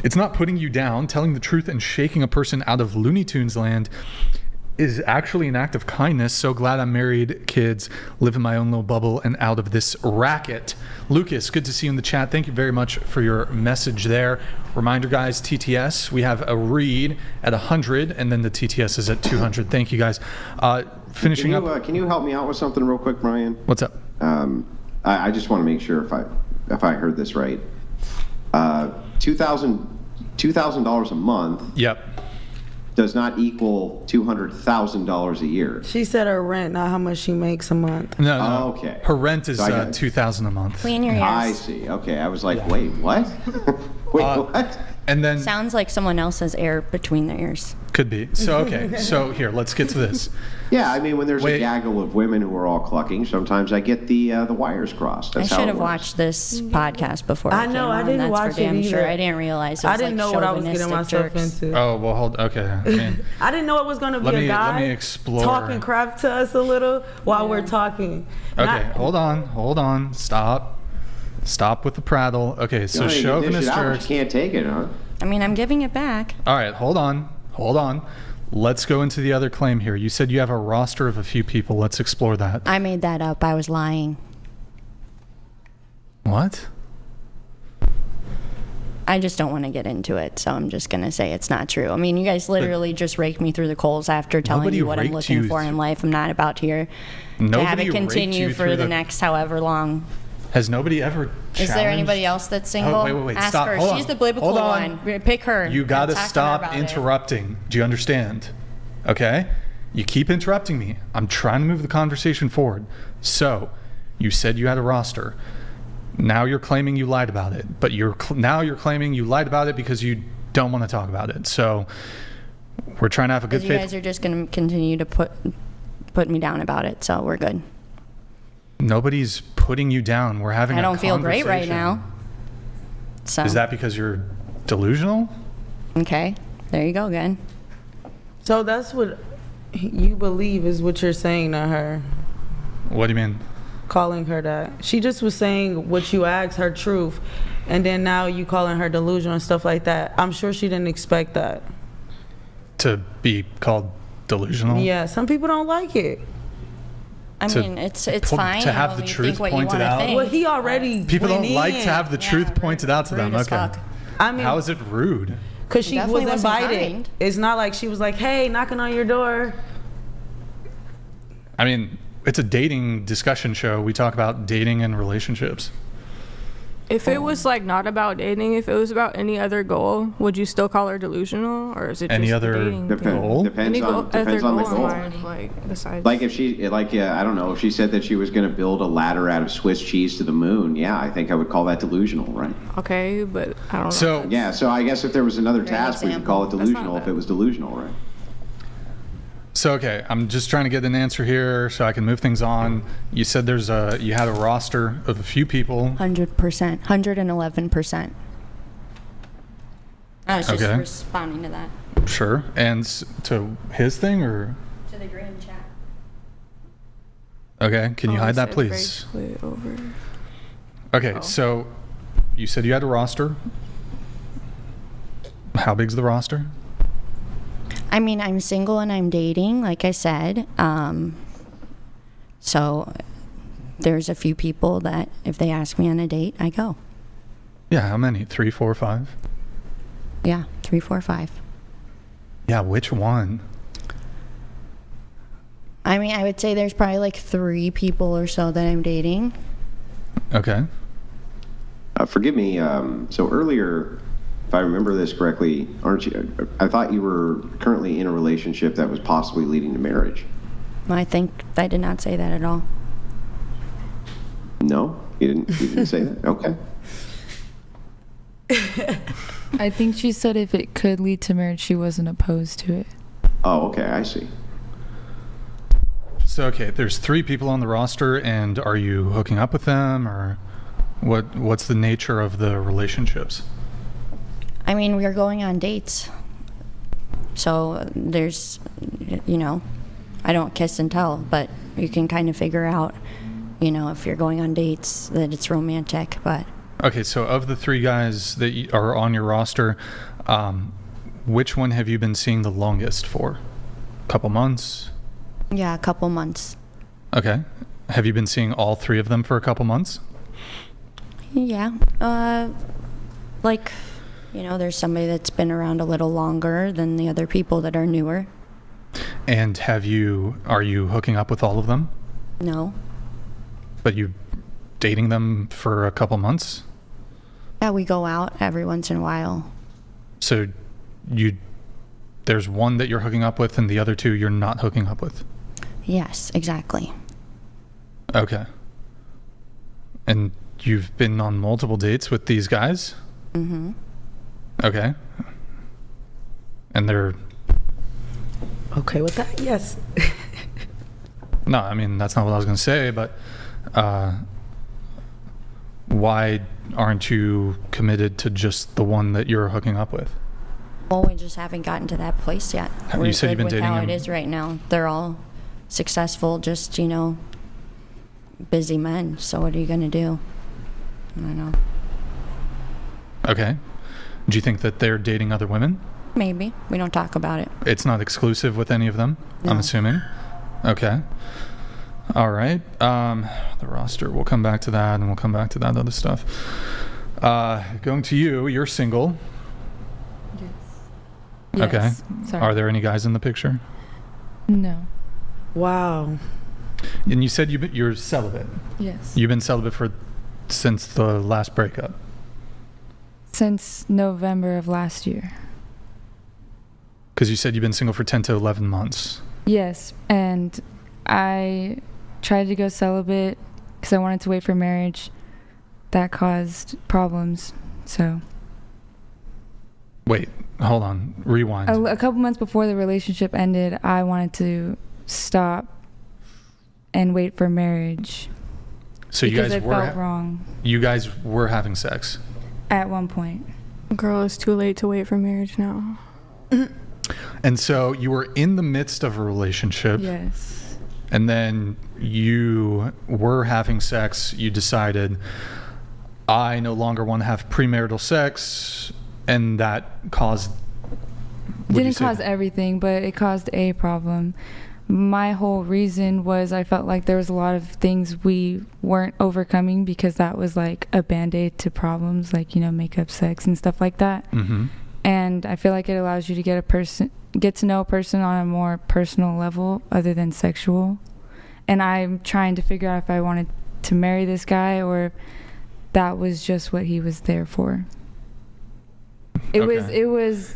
It's not putting you down. Telling the truth and shaking a person out of Looney Tunes land is actually an act of kindness. So glad I'm married, kids, live in my own little bubble and out of this racket. Lucas, good to see you in the chat. Thank you very much for your message there. Reminder, guys, TTS, we have a read at 100 and then the TTS is at 200. Thank you, guys. Finishing up. Can you help me out with something real quick, Brian? What's up? I just want to make sure if I heard this right. $2,000 a month. Yep. Does not equal $200,000 a year. She said her rent, not how much she makes a month. No. Oh, okay. Her rent is $2,000 a month. Clean your ears. I see. Okay, I was like, wait, what? Wait, what? And then Sounds like someone else has air between their ears. could be. So okay. So here, let's get to this. Yeah, I mean, when there's a gaggle of women who are all clucking, sometimes I get the wires crossed. That's I how should it have works. watched this podcast before. I know, I didn't watch for damn it sure. either. I didn't realize. It was I didn't know what I was getting myself into. Oh well, hold. Okay. I mean, I didn't know it was going to be a guy let me explore. talking crap to us a little while we're talking. Okay, hold on. Stop with the prattle. Okay, so You chauvinist You jerks. can't take it, huh? I mean, I'm giving it back. All right, hold on. Let's go into the other claim here. You said you have a roster of a few people. Let's explore that. I made that up. I was lying. What? I just don't want to get into it, so I'm just going to say it's not true. I mean, you guys literally just raked me through the coals after telling Nobody you what I'm raked looking you for in life. I'm not about here to have Nobody it raked continue you for through the next however long. Has nobody ever challenged? Is there anybody else that's single? Oh, wait. Ask Stop. her. Hold She's on. the biblical Hold on. one. Pick her. You got to Talk her stop about it. interrupting. Do you understand? Okay? You keep interrupting me. I'm trying to move the conversation forward. So, you said you had a roster. Now you're claiming you lied about it. But now you're claiming you lied about it because you don't want to talk about it. So, we're trying to have a good You faith. guys are just going to continue to put me down about it, so we're good. Nobody's putting you down. We're having a I don't feel great right conversation. now. So Is that because you're delusional? okay? There you go again. So that's what you believe is what you're saying to her, What do you mean? calling her that. She just was saying what you asked, her truth, and then now you calling her delusional and stuff like that. I'm sure she didn't expect that. To be called delusional? Yeah, some people don't like it. I To mean, it's po- fine. to have I the mean, truth think what you pointed wanna out? think. Well, he already People went don't like to in. have the truth pointed out to them. Rude as Okay. fuck. I mean, How is it rude? because she was Definitely wasn't invited. kind. It's not like she was like, "Hey, knocking on your door." I mean, it's a dating discussion show. We talk about dating and relationships. If it was like not about dating, if it was about any other goal, would you still call her delusional, or is it Any just other dating? goal? Depends Any on other the goal goal. in life, like besides. Like if I don't know, if she said that she was going to build a ladder out of Swiss cheese to the moon, yeah, I think I would call that delusional, right? Okay, but I don't know. So, Yeah, so I guess if there was another Great task, we could example. call it That's not delusional if bad. it was delusional, right? okay, I'm just trying to get an answer here so I can move things on. You said you had a roster of a few people. 100%, 111%. I was just Okay. responding to that. Sure. And to his thing or? To the green chat. Okay, can you Oh, I hide that, said please? bracelet over. Okay, Oh. so you said you had a roster. How big's the roster? I mean, I'm single and I'm dating, like I said. So there's a few people that if they ask me on a date, I go. Yeah, how many? 3, 4, 5? Yeah, 3, 4, 5. Yeah, which one? I mean, I would say there's probably like 3 people or so that I'm dating. Okay. Forgive me. So earlier, if I remember this correctly, aren't you? I thought you were currently in a relationship that was possibly leading to marriage. I think I did not say that at all. No, you didn't say that. Okay. I think she said if it could lead to marriage, she wasn't opposed to it. Oh, okay. I see. So, okay, there's 3 people on the roster, and are you hooking up with them, or what's the nature of the relationships? I mean, we're going on dates. So there's, I don't kiss and tell, but you can kind of figure out, if you're going on dates that it's romantic, but Okay, so of the 3 guys that are on your roster, which one have you been seeing the longest for? Couple months? Yeah, a couple months. Okay. Have you been seeing all 3 of them for a couple months? Yeah. Like, there's somebody that's been around a little longer than the other people that are newer. And are you hooking up with all of them? No. But you dating them for a couple months? Yeah, we go out every once in a while. So there's one that you're hooking up with and the other 2 you're not hooking up with? Yes, exactly. Okay. And you've been on multiple dates with these guys? Mm-hmm. Okay. And they're... Okay with that? Yes. No, I mean, that's not what I was going to say, but why aren't you committed to just the one that you're hooking up with? Well, we just haven't gotten to that place yet. You We're said you've good been with dating how him. it is right now. They're all successful, just, busy men. So what are you going to do? I don't know. Okay. Do you think that they're dating other women? Maybe. We don't talk about it. It's not exclusive with any of them, I'm No. assuming. Okay. All right. The roster, we'll come back to that, and we'll come back to that other stuff. Going to you're single. Yes. Okay. Sorry. Are there any guys in the picture? No. Wow. And you said you're celibate. Yes. You've been celibate since the last breakup. Since November of last year. Because you said you've been single for 10 to 11 months. Yes, and I tried to go celibate because I wanted to wait for marriage. That caused problems. So Wait, hold on. Rewind. a couple months before the relationship ended, I wanted to stop and wait for marriage So you because guys it were felt wrong you guys were having sex. at one point. Girl, it's too late to wait for marriage now. And so you were in the midst of a relationship. Yes. And then you were having sex. You decided, I no longer want to have premarital sex. And that caused... Didn't cause everything, but it caused a problem. My whole reason was I felt like there was a lot of things we weren't overcoming because that was like a band-aid to problems, like, makeup sex and stuff like that. Mm-hmm. And I feel like it allows you to get to know a person on a more personal level other than sexual. And I'm trying to figure out if I wanted to marry this guy or if that was just what he was there for. It was